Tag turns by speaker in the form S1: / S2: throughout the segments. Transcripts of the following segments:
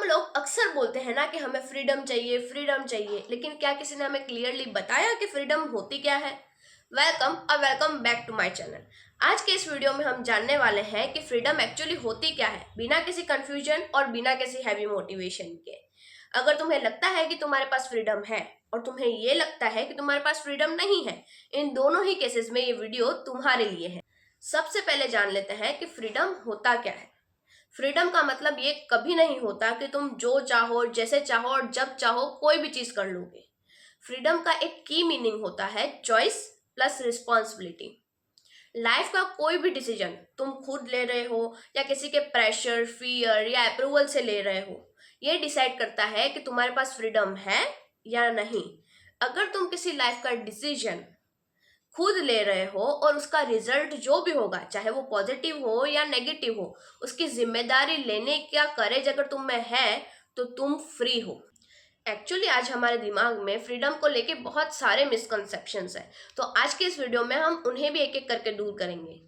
S1: लोग अक्सर बोलते हैं ना कि हमें फ्रीडम चाहिए, लेकिन क्या किसी ने हमें क्लियरली बताया कि फ्रीडम होती क्या है? वेलकम और welcome back to my channel. आज के इस वीडियो में हम जानने वाले हैं कि फ्रीडम एक्चुअली होती क्या है, बिना किसी कंफ्यूजन और बिना किसी हैवी मोटिवेशन के। अगर तुम्हें लगता है कि तुम्हारे पास फ्रीडम है और तुम्हें ये लगता है कि तुम्हारे पास फ्रीडम नहीं है, इन दोनों ही केसेस में ये वीडियो तुम्हारे लिए है। सबसे पहले जान लेते हैं कि फ्रीडम होता क्या है। फ्रीडम का मतलब ये कभी नहीं होता कि तुम जो चाहो, जैसे चाहो और जब चाहो कोई भी चीज कर लोगे। फ्रीडम का एक की मीनिंग होता है चॉइस प्लस रिस्पॉन्सिबिलिटी। लाइफ का कोई भी डिसीजन तुम खुद ले रहे हो या किसी के प्रेशर, फियर या अप्रूवल से ले रहे हो, ये डिसाइड करता है कि तुम्हारे पास फ्रीडम है या नहीं। अगर तुम किसी लाइफ का डिसीजन खुद ले रहे हो और उसका रिजल्ट जो भी होगा, चाहे वो पॉजिटिव हो या नेगेटिव हो, उसकी जिम्मेदारी लेने का करेज अगर तुम में है तो तुम फ्री हो। एक्चुअली आज हमारे दिमाग में फ्रीडम को लेके बहुत सारे मिसकंसेप्शंस हैं, तो आज के इस वीडियो में हम उन्हें भी एक एक करके दूर करेंगे।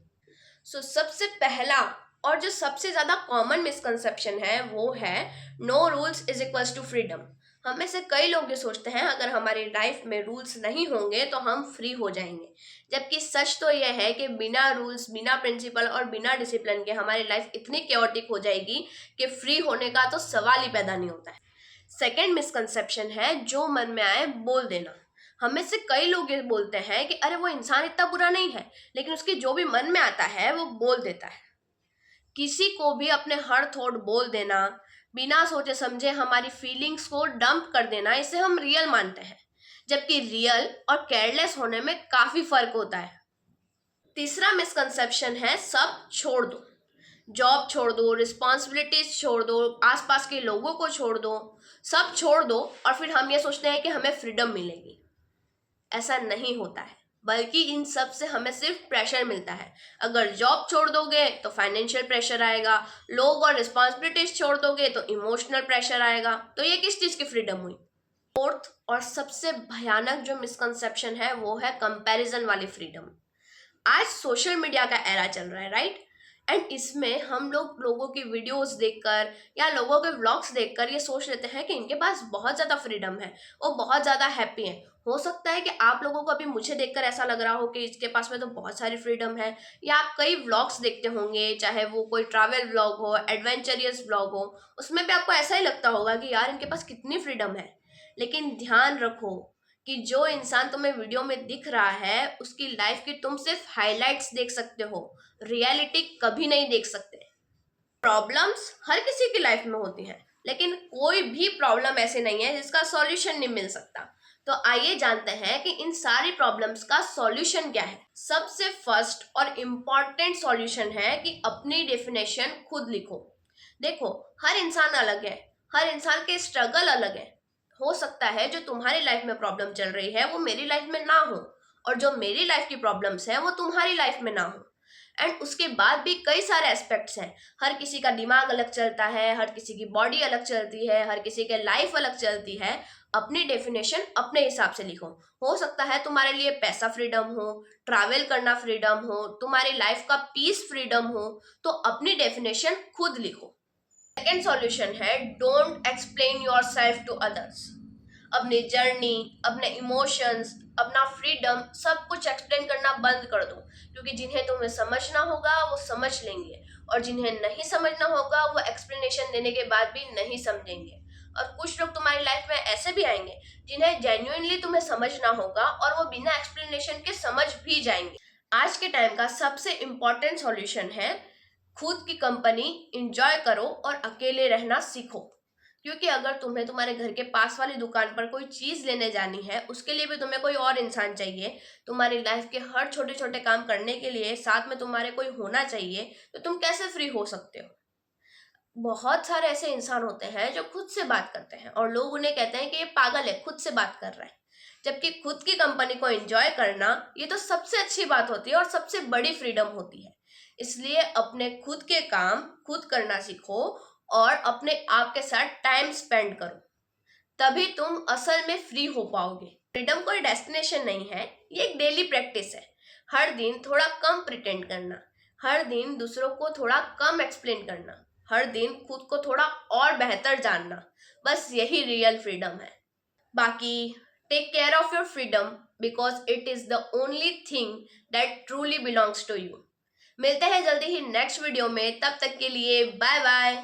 S1: सबसे पहला और जो सबसे ज्यादा कॉमन मिसकंसेप्शन है वो है no rules is equals to freedom. हम में से कई लोग ये सोचते हैं अगर हमारी लाइफ में रूल्स नहीं होंगे तो हम फ्री हो जाएंगे, जबकि सच तो यह है कि बिना रूल्स, बिना प्रिंसिपल और बिना डिसिप्लिन के हमारी लाइफ इतनी केओटिक हो जाएगी कि फ्री होने का तो सवाल ही पैदा नहीं होता है। सेकेंड मिसकंसेप्शन है जो मन में आए बोल देना। हम में से कई लोग ये बोलते हैं कि अरे वो इंसान इतना बुरा नहीं है, लेकिन उसके जो भी मन में आता है वो बोल देता है। किसी को भी अपने हर थॉट बोल देना, बिना सोचे समझे हमारी फीलिंग्स को डंप कर देना, इसे हम रियल मानते हैं, जबकि रियल और केयरलेस होने में काफी फर्क होता है। तीसरा मिसकंसेप्शन है सब छोड़ दो। जॉब छोड़ दो, रिस्पॉन्सिबिलिटीज छोड़ दो, आसपास के लोगों को छोड़ दो, सब छोड़ दो और फिर हम ये सोचते हैं कि हमें फ्रीडम मिलेगी। ऐसा नहीं होता है, बल्कि इन सब से हमें सिर्फ प्रेशर मिलता है। अगर जॉब छोड़ दोगे तो फाइनेंशियल प्रेशर आएगा, लोग और रिस्पॉन्सिबिलिटीज छोड़ दोगे तो इमोशनल प्रेशर आएगा। तो ये किस चीज की फ्रीडम हुई? फोर्थ और सबसे भयानक जो मिसकंसेप्शन है वो है कंपैरिजन वाली फ्रीडम। आज सोशल मीडिया का एरा चल रहा है, राइट? एंड इसमें हम लोग लोगों की वीडियोस देखकर या लोगों के व्लॉग्स देखकर ये सोच लेते हैं कि इनके पास बहुत ज़्यादा फ्रीडम है, वो बहुत ज़्यादा हैप्पी हैं। हो सकता है कि आप लोगों को अभी मुझे देखकर ऐसा लग रहा हो कि इसके पास में तो बहुत सारी फ्रीडम है, या आप कई व्लॉग्स देखते होंगे, चाहे वो कोई ट्रैवल व्लॉग हो, एडवेंचरियस व्लॉग हो, उसमें भी आपको ऐसा ही लगता होगा कि यार इनके पास कितनी फ्रीडम है। लेकिन ध्यान रखो कि जो इंसान तुम्हें वीडियो में दिख रहा है उसकी लाइफ की तुम सिर्फ हाइलाइट्स देख सकते हो, रियलिटी कभी नहीं देख सकते। प्रॉब्लम्स हर किसी की लाइफ में होती हैं, लेकिन कोई भी प्रॉब्लम ऐसे नहीं है जिसका सॉल्यूशन नहीं मिल सकता। तो आइए जानते हैं कि इन सारी प्रॉब्लम्स का सॉल्यूशन क्या है। सबसे फर्स्ट और इम्पॉर्टेंट सॉल्यूशन है कि अपनी डेफिनेशन खुद लिखो। देखो, हर इंसान अलग है, हर इंसान के स्ट्रगल अलग है। हो सकता है जो तुम्हारी लाइफ में प्रॉब्लम चल रही है वो मेरी लाइफ में ना हो, और जो मेरी लाइफ की प्रॉब्लम्स है वो तुम्हारी लाइफ में ना हो। एंड उसके बाद भी कई सारे एस्पेक्ट्स हैं। हर किसी का दिमाग अलग चलता है, हर किसी की बॉडी अलग चलती है, हर किसी के लाइफ अलग चलती है। अपनी डेफिनेशन अपने हिसाब से लिखो। हो सकता है तुम्हारे लिए पैसा फ्रीडम हो, ट्रैवल करना फ्रीडम हो, तुम्हारी लाइफ का पीस फ्रीडम हो, तो अपनी डेफिनेशन खुद लिखो। सेकेंड सॉल्यूशन है don't explain yourself to others. अपनी जर्नी, अपने इमोशंस, अपना फ्रीडम सब कुछ एक्सप्लेन करना बंद कर दो, क्योंकि जिन्हें तुम्हें समझना होगा वो समझ लेंगे, और जिन्हें नहीं समझना होगा वो एक्सप्लेनेशन देने के बाद भी नहीं समझेंगे। और कुछ लोग तुम्हारी लाइफ में ऐसे भी आएंगे जिन्हें जेन्युइनली तुम्हें समझना होगा और वो बिना एक्सप्लेनेशन के समझ भी जाएंगे। आज के टाइम का सबसे इम्पोर्टेंट सॉल्यूशन है खुद की कंपनी इंजॉय करो और अकेले रहना सीखो। क्योंकि अगर तुम्हें तुम्हारे घर के पास वाली दुकान पर कोई चीज लेने जानी है, उसके लिए भी तुम्हें कोई और इंसान चाहिए, तुम्हारी लाइफ के हर छोटे छोटे काम करने के लिए साथ में तुम्हारे कोई होना चाहिए, तो तुम कैसे फ्री हो सकते हो? बहुत सारे ऐसे इंसान होते हैं जो खुद से बात करते हैं और लोग उन्हें कहते हैं कि ये पागल है, खुद से बात कर रहा है। जबकि खुद की कंपनी को एंजॉय करना ये तो सबसे अच्छी बात होती है और सबसे बड़ी फ्रीडम होती है। इसलिए अपने खुद के काम खुद करना सीखो और अपने आप के साथ टाइम स्पेंड करो, तभी तुम असल में फ्री हो पाओगे। फ्रीडम कोई डेस्टिनेशन नहीं है, ये एक डेली प्रैक्टिस है। हर दिन थोड़ा कम प्रिटेंड करना, हर दिन दूसरों को थोड़ा कम एक्सप्लेन करना, हर दिन खुद को थोड़ा और बेहतर जानना, बस यही रियल फ्रीडम है। बाकी take care of your freedom because it is the only thing that truly belongs to you. मिलते हैं जल्दी ही नेक्स्ट वीडियो में, तब तक के लिए बाय बाय।